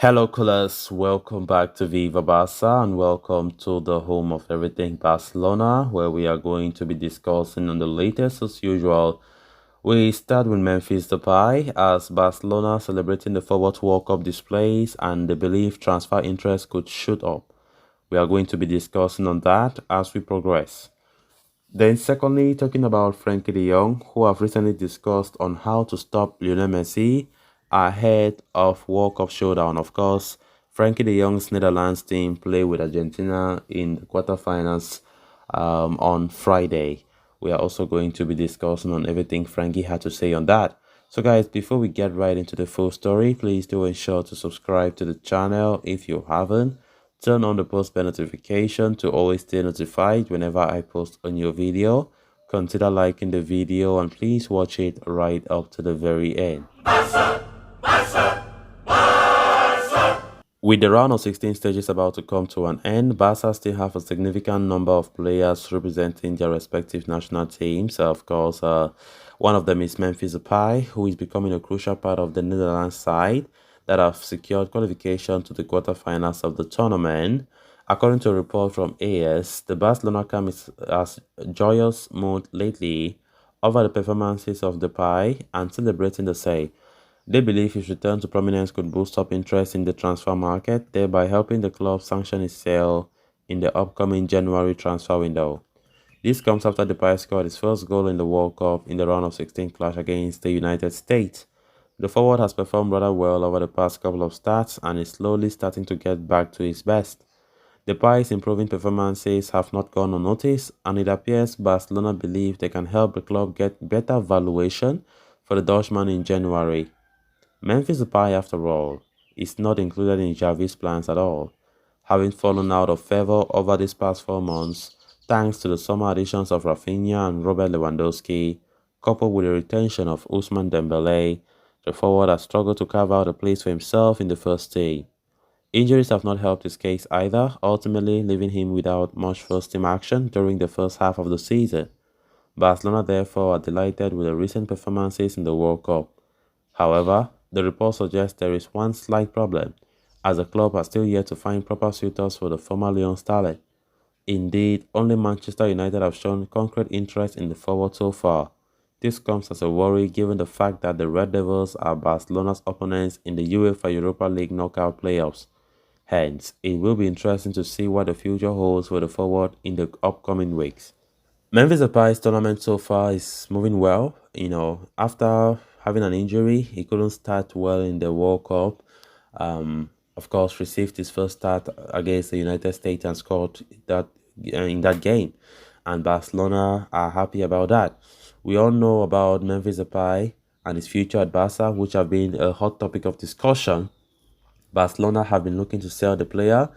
Hello, callers. Welcome back to Viva Barca and welcome to the home of everything Barcelona, where we are going to be discussing on the latest as usual. We start with Memphis Depay as Barcelona celebrating the forward World Cup displays and they believe transfer interest could shoot up. We are going to be discussing on that as we progress. Then, secondly, talking about Frenkie de Jong, who have recently discussed on how to stop Lionel Messi ahead of World Cup showdown. Of course, Frenkie de Jong's Netherlands team play with Argentina in the quarterfinals on Friday. We are also going to be discussing on everything Frankie had to say on that. So guys, before we get right into the full story, please do ensure to subscribe to the channel if you haven't. Turn on the post bell notification to always stay notified whenever I post a new video. Consider liking the video and please watch it right up to the very end. With the round of 16 stages about to come to an end, Barca still have a significant number of players representing their respective national teams. Of course, one of them is Memphis Depay, who is becoming a crucial part of the Netherlands side that have secured qualification to the quarterfinals of the tournament. According to a report from AS, the Barcelona camp is as joyous mood lately over the performances of Depay and celebrating the say. They believe his return to prominence could boost up interest in the transfer market, thereby helping the club sanction his sale in the upcoming January transfer window. This comes after Depay scored his first goal in the World Cup in the round of 16 clash against the United States. The forward has performed rather well over the past couple of starts and is slowly starting to get back to his best. Depay's improving performances have not gone unnoticed, and it appears Barcelona believe they can help the club get better valuation for the Dutchman in January. Memphis Depay, after all, is not included in Xavi's plans at all, having fallen out of favor over these past 4 months thanks to the summer additions of Rafinha and Robert Lewandowski, coupled with the retention of Ousmane Dembele. The forward has struggled to carve out a place for himself in the first team. Injuries have not helped his case either, ultimately leaving him without much first-team action during the first half of the season. Barcelona therefore are delighted with the recent performances in the World Cup. However, the report suggests there is one slight problem, as the club has still yet to find proper suitors for the former Lyon starlet. Indeed, only Manchester United have shown concrete interest in the forward so far. This comes as a worry given the fact that the Red Devils are Barcelona's opponents in the UEFA Europa League knockout playoffs. Hence, it will be interesting to see what the future holds for the forward in the upcoming weeks. Memphis Depay's tournament so far is moving well. After having an injury, he couldn't start well in the World Cup. Of course, received his first start against the United States and scored that in that game, and Barcelona are happy about that. We all know about Memphis Depay and his future at Barca, which have been a hot topic of discussion. Barcelona have been looking to sell the player.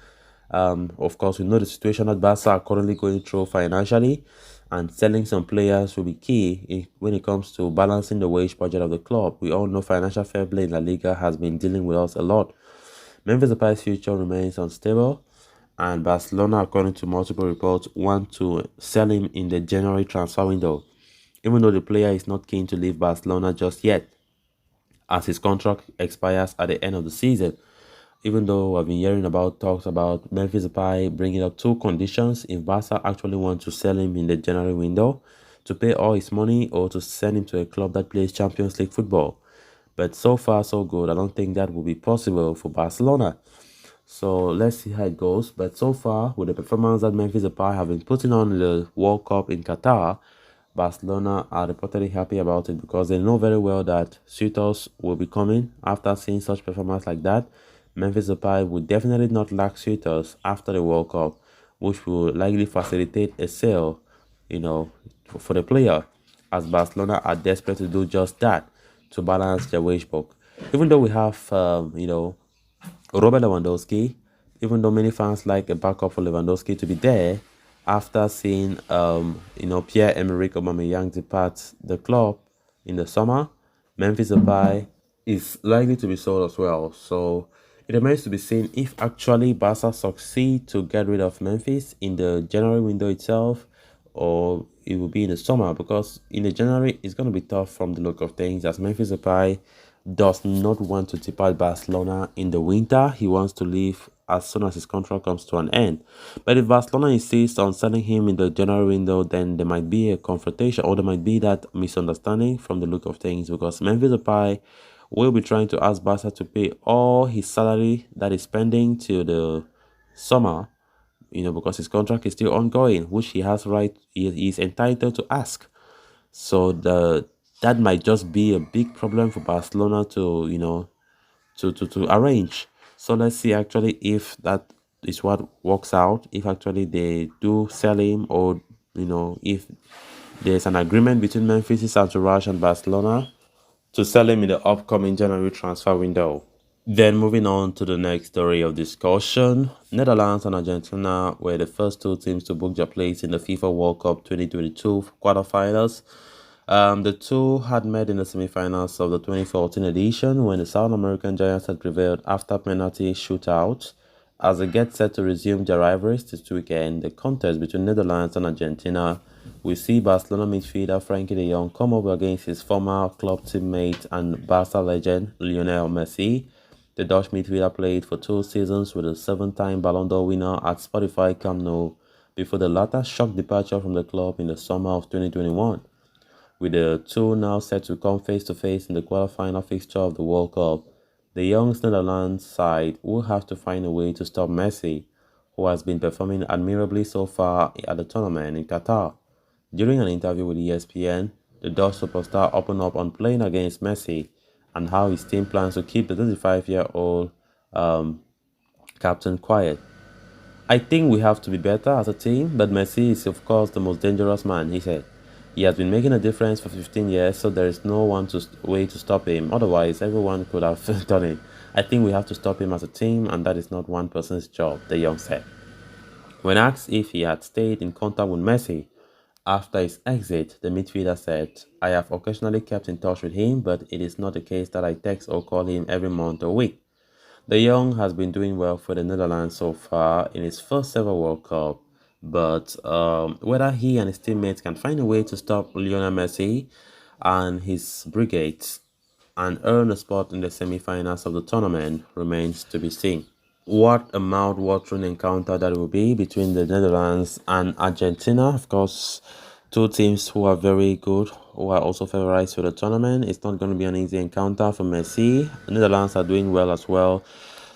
Of course, we know the situation that Barca are currently going through financially, and selling some players will be key when it comes to balancing the wage budget of the club. We all know financial fair play in La Liga has been dealing with us a lot. Memphis Depay's future remains unstable, and Barcelona, according to multiple reports, want to sell him in the January transfer window, even though the player is not keen to leave Barcelona just yet, as his contract expires at the end of the season. Even though I've been hearing about talks about Memphis Depay bringing up two conditions if Barca actually want to sell him in the January window, to pay all his money or to send him to a club that plays Champions League football. But so far so good, I don't think that will be possible for Barcelona. So let's see how it goes. But so far, with the performance that Memphis Depay have been putting on the World Cup in Qatar, Barcelona are reportedly happy about it because they know very well that suitors will be coming after seeing such performance like that. Memphis Depay will definitely not lack suitors after the World Cup, which will likely facilitate a sale, for the player, as Barcelona are desperate to do just that to balance their wage book. Even though we have, Robert Lewandowski, even though many fans like a backup for Lewandowski to be there, after seeing, Pierre-Emerick Aubameyang depart the club in the summer, Memphis Depay is likely to be sold as well. So it remains to be seen if actually Barca succeed to get rid of Memphis in the January window itself, or it will be in the summer, because in the January it's going to be tough from the look of things, as Memphis Depay does not want to depart Barcelona in the winter. He wants to leave as soon as his contract comes to an end. But if Barcelona insists on selling him in the January window, then there might be a confrontation, or there might be that misunderstanding from the look of things, because Memphis Depay will be trying to ask Barca to pay all his salary that he's spending till the summer, because his contract is still ongoing, which he is entitled to ask. So that might just be a big problem for Barcelona to to arrange. So let's see actually if that is what works out. If actually they do sell him, or if there's an agreement between Memphis entourage and Barcelona to sell him in the upcoming January transfer window. Then moving on to the next story of discussion, Netherlands and Argentina were the first two teams to book their place in the FIFA World Cup 2022 quarterfinals. The two had met in the semifinals of the 2014 edition when the South American Giants had prevailed after penalty shootout. As they get set to resume their rivalries this weekend, the contest between Netherlands and Argentina, we see Barcelona midfielder Frenkie de Jong come up against his former club teammate and Barca legend Lionel Messi. The Dutch midfielder played for 2 seasons with a 7-time Ballon d'Or winner at Spotify Camp Nou before the latter shock departure from the club in the summer of 2021. With the two now set to come face-to-face in the quarter-final fixture of the World Cup, the young Netherlands side will have to find a way to stop Messi, who has been performing admirably so far at the tournament in Qatar. During an interview with ESPN, the Dutch superstar opened up on playing against Messi and how his team plans to keep the 35-year-old captain quiet. "I think we have to be better as a team, but Messi is of course the most dangerous man," he said. "He has been making a difference for 15 years, so there is no way to stop him. Otherwise, everyone could have done it. I think we have to stop him as a team, and that is not one person's job," De Jong said. When asked if he had stayed in contact with Messi after his exit, the midfielder said, "I have occasionally kept in touch with him, but it is not the case that I text or call him every month or week." De Jong has been doing well for the Netherlands so far in his first ever World Cup, but whether he and his teammates can find a way to stop Lionel Messi and his brigades and earn a spot in the semi-finals of the tournament remains to be seen. What a mouth-watering encounter that will be between the Netherlands and Argentina. Of course, two teams who are very good, who are also favorites for the tournament. It's not going to be an easy encounter for Messi. The Netherlands are doing well as well.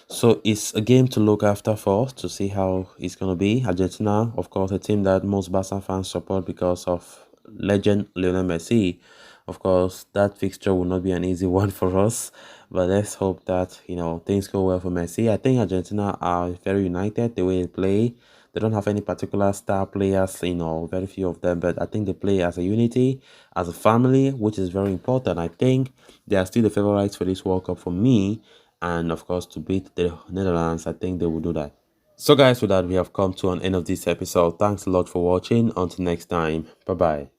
So it's a game to look after for to see how it's going to be. Argentina, of course, a team that most Barca fans support because of legend Lionel Messi. Of course, that fixture will not be an easy one for us, but let's hope that things go well for Messi. I think Argentina are very united the way they play. They don't have any particular star players, very few of them, but I think they play as a unity, as a family, which is very important. I think they are still the favorites for this World Cup for me, and of course, to beat the Netherlands, I think they will do that. So guys, with that, we have come to an end of this episode. Thanks a lot for watching. Until next time, bye bye.